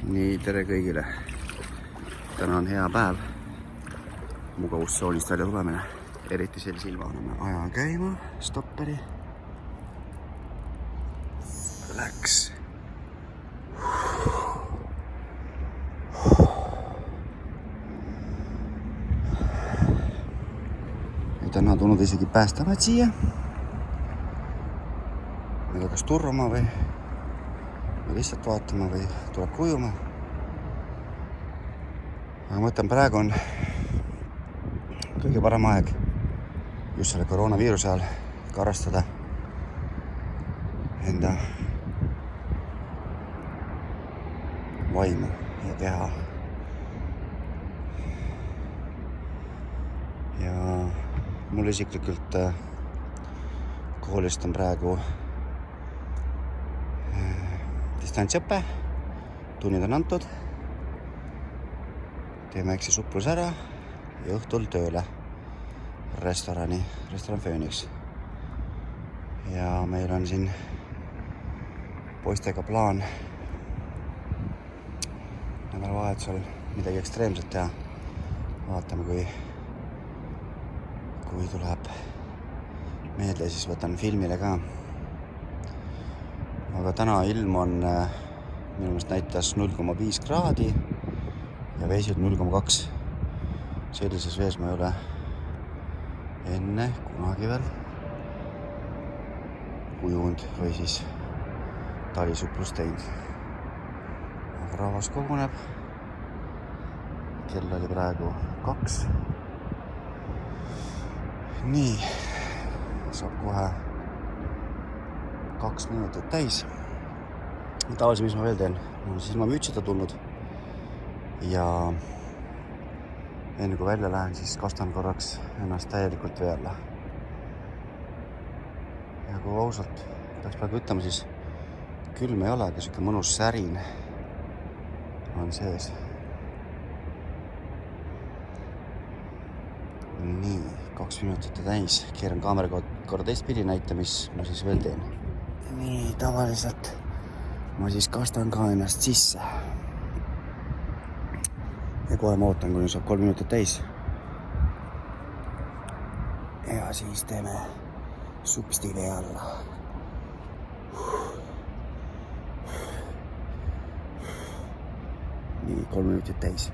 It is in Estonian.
Nii, tere kõigile. Täna on hea päev. Mugavustsoonist välja tulemine. Eriti sellise ilma anname aja käima. Stopperi. Läks. Ja täna tulnud isegi päästavad siia. Ma ei tea, kas turvama või lihtsalt vaatama või tuleb kujuma. Aga ma mõtlen, praegu on kõige parem aeg just selle koroonaviiruse ajal karastada enda vaimu ja keha. Ja mul isiklikult koolist on praegu distantsõpe, tunnid on antud, teeme äksi suplus ära ja õhtul tööle restoran Phoenix. Ja meil on siin poistega plaan nädalavahetusel midagi ekstreemset teha. Vaatame, kui tuleb meelde, siis võtan filmile ka. Aga täna ilm on minu meelest näitas 0,5 kraadi ja vees 0,2. Sellises vees ma ei ole enne kunagi veel ujunud või siis talisuplust teinud. Aga rahvas koguneb. Kell oli praegu 2. Nii, saab kohe 2 minutit täis. Tavaliselt, mis ma veel teen? Ma olen siis ilma mütsita tulnud. Ja enne kui välja lähen, siis kastan korraks ennast täielikult vee alla. Ja kui ausalt peaks praegu ütlema, siis külm ei ole, aga siuke mõnus särin on sees. Nii, 2 minutit täis. Keeran kaamera korra teistpidi näita, mis ma siis veel teen. Nii, tavaliselt ma siis kastan ka ennast sisse. Ja kohe ma ootan, kuni saab 3 minutit täis. Ja siis teeme supsti vee alla. Nii, 3 minutit täis.